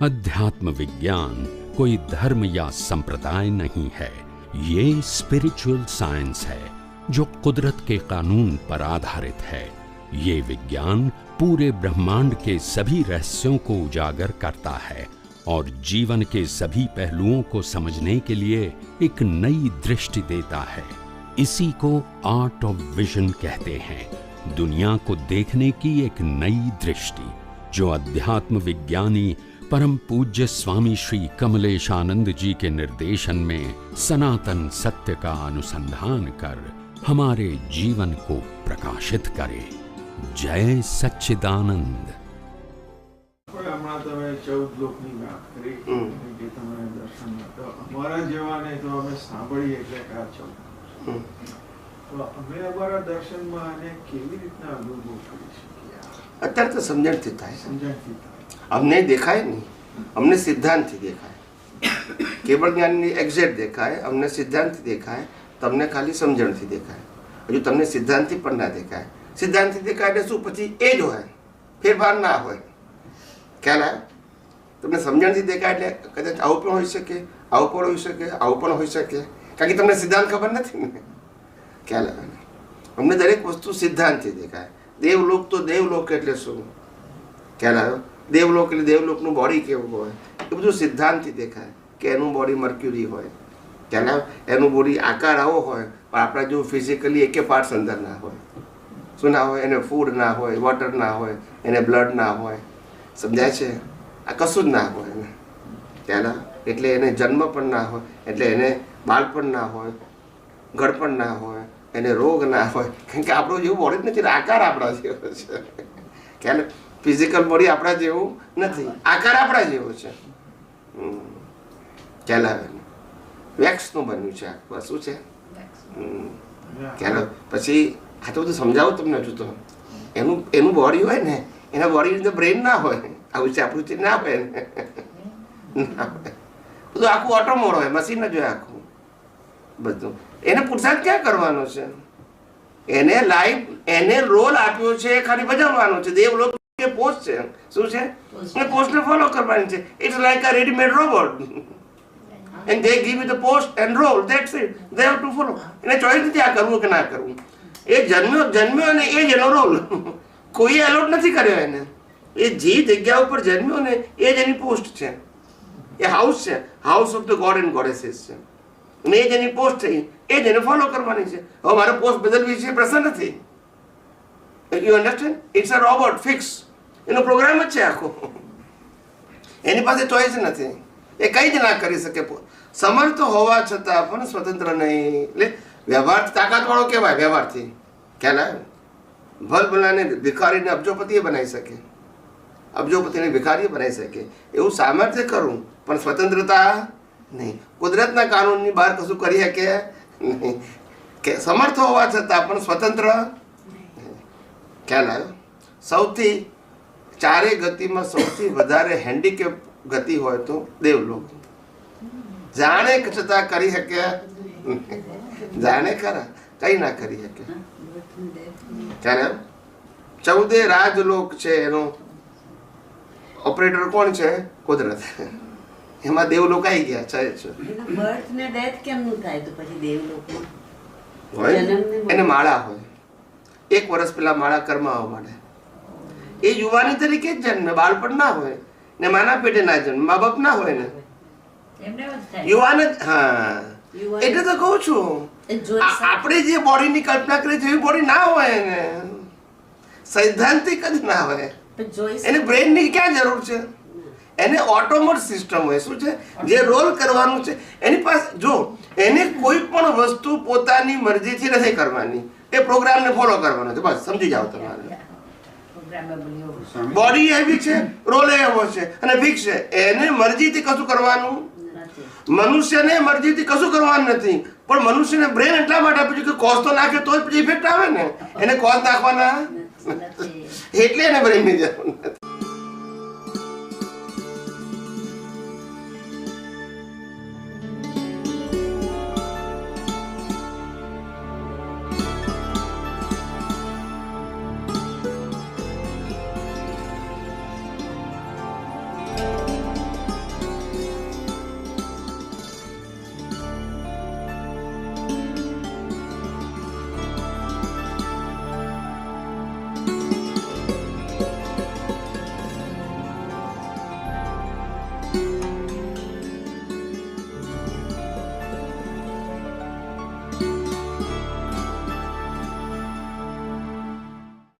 अध्यात्म विज्ञान कोई धर्म या संप्रदाय नहीं है, ये स्पिरिचुअल साइंस है जो कुदरत के कानून पर आधारित है। ये विज्ञान पूरे ब्रह्मांड के सभी रहस्यों को उजागर करता है और जीवन के सभी पहलुओं को समझने के लिए एक नई दृष्टि देता है। इसी को आर्ट ऑफ विजन कहते हैं, दुनिया को देखने की एक नई दृष्टि, जो अध्यात्म विज्ञानी परम पूज्य स्वामी श्री कमलेशानंद जी के निर्देशन में सनातन सत्य का अनुसंधान कर हमारे जीवन को प्रकाशित करे। जय सच्चिदानंद। અત્યારે તો સમજણથી થાય, અમને દેખાય નહીં, અમને સિદ્ધાંતથી દેખાય। કેવળ જ્ઞાનની એક્ઝેક્ટ દેખાય, અમને સિદ્ધાંતથી દેખાય, તમને ખાલી સમજણથી દેખાય। હજુ તમને સિદ્ધાંતથી પણ ના દેખાય। સિદ્ધાંતથી દેખાય એટલે શું? પછી એ જ હોય, ફેરફાર ના હોય। ખ્યાલ આવે? તમને સમજણથી દેખાય એટલે કદાચ આવું પણ હોઈ શકે, આવું પણ હોઈ શકે, આવું પણ હોઈ શકે, કારણ કે તમને સિદ્ધાંત ખબર નથી ને। ખ્યાલ આવે? અમને દરેક વસ્તુ સિદ્ધાંતથી દેખાય। દેવલોક તો દેવલોક એટલે શું? ખ્યાલ આવ્યો? દેવલોક એટલે દેવલોકનું બોડી કેવું હોય એ બધું સિદ્ધાંતથી દેખાય કે એનું બોડી મર્ક્યુરી હોય, ખ્યાલ આવે? એનું બોડી આકાર આવો હોય, પણ આપણા જો ફિઝિકલી એકે પાર્ટ્સ અંદર ના હોય। શું ના હોય? એને ફૂડ ના હોય, વોટર ના હોય, એને બ્લડ ના હોય, સમજાય છે? આ કશું જ ના હોય એને, ખ્યાલ આવે? એટલે એને જન્મ પણ ના હોય, એટલે એને બાળપણ ના હોય, ઘડપણ ના હોય, એને રોગ ના હોય, કારણ કે આપણો જેવું બોડી જ નથી, આકાર આપણા જેવો છે। ખ્યાલ? ફિઝિકલ બોડી આપણા જેવું નથી, આકાર આપણા જેવો છે। ખ્યાલ આવે? વેક્સનું બન્યું છે આખું, શું છે? ખ્યાલ? પછી આ તો બધું સમજાવું તમને હજુ તો। એનું બોડી હોય ને, એના બોડીની અંદર બ્રેન ના હોય, આવું છે આપણું છે ના હોય, બધું આખું ઓટોમોડ હોય, મશીન જ હોય આખું બધું। એને પુરુષાર્થ ક્યાં કરવાનો છે? એને લાઈફ, એને રોલ આપ્યો છે, ખાલી બજાવવાનો છે। દેવલોક કે પોસ્ટ છે, શું છે? એ પોસ્ટને ફોલો કરવાની છે। It's like a readymade robot and they give you the post and role, that's it, they have to follow. એને ચોઈસ નથી આ કરવું કે ના કરવું, એ જન્મ્યો અને એ જ એનો રોલ, કોઈએ એલોટ નથી કર્યો એને। એ જે જગ્યા ઉપર જન્મ્યો ને એ જ એની પોસ્ટ છે, એ હાઉસ છે, house of the God and goddesses છે, અને એ જ એની પોસ્ટ છે, એ જ એને ફોલો કરવાની છે। હવે મારે પોસ્ટ બદલવી છે પ્રશ્ન નથી, you understand? It's a robot fix, એનો પ્રોગ્રામ જ છે આખો, એની પાસે ચોઈસ નથી, એ કંઈ જ ના કરી શકે। સમર્થ હોવા છતાં પણ સ્વતંત્ર નહીં, એટલે વ્યવહાર તાકાતવાળો કહેવાય વ્યવહારથી, ખ્યાલ આવે? ભલભલાને ભિખારીને અબજોપતિએ બનાવી શકે, અબજોપતિને ભિખારી બનાવી શકે, એવું સામર્થ્ય કરવું, પણ સ્વતંત્રતા નહીં, કુદરતના કાનૂનની બહાર કશું કરી શકે નહીં, કે સમર્થ હોવા છતાં પણ સ્વતંત્ર। ખ્યાલ આવ્યો? સૌથી ચારે ગતિમાં સૌથી વધારે હેન્ડીકેપ ગતિ હોય તો દેવલોક, જાણે છતાં કરી શકે, જાણે ખરા કઈ ના કરી શકે। ખ્યાલ? 14 રાજલોક છે, એનો ઓપરેટર કોણ છે? કુદરત। એમાં દેવલોક આવી ગયા છે। બર્થ ને ડેથ કેમનું થાય તો પછી દેવલોકમાં હોય એને માળા હોય, 1 વર્ષ પહેલા માળા કરમાવા માંડે, એ યુવાની તરીકે જ જન્મે, બાળપણ ના હોય ને, માના પેટે ના જન્મે, મા બાપ ના હોય ને, યુવાન જ। હા, એટલે તો કહું છું, આપણે જે બોડીની કલ્પના કરી છે એવી બોડી ના હોય ને, સૈદ્ધાંતિક જ ના હોય, એને બ્રેનની ક્યાં જરૂર છે? એને ઓટોમેટ સિસ્ટમ હોય, શું છે? જે રોલ કરવાનું છે એની પાસે, જો એને કોઈ પણ વસ્તુ પોતાની મરજીથી નથી કરવાની, એ પ્રોગ્રામને ફોલો કરવાનો છે, બસ સમજી જાઓ તમારે। બોડી એવી છે, રોલ એવો છે અને ફિક્સ છે, એને મરજીથી કશું કરવાનું, મનુષ્યને મરજીથી કશું કરવાનું નથી, પણ મનુષ્યને બ્રેન એટલા માટે આપ્યું કે કોઝ તો નાખે તો જ ઇફેક્ટ આવે ને, એને કોઝ નાખવાના એટલે એને બ્રેનની જરૂર નથી।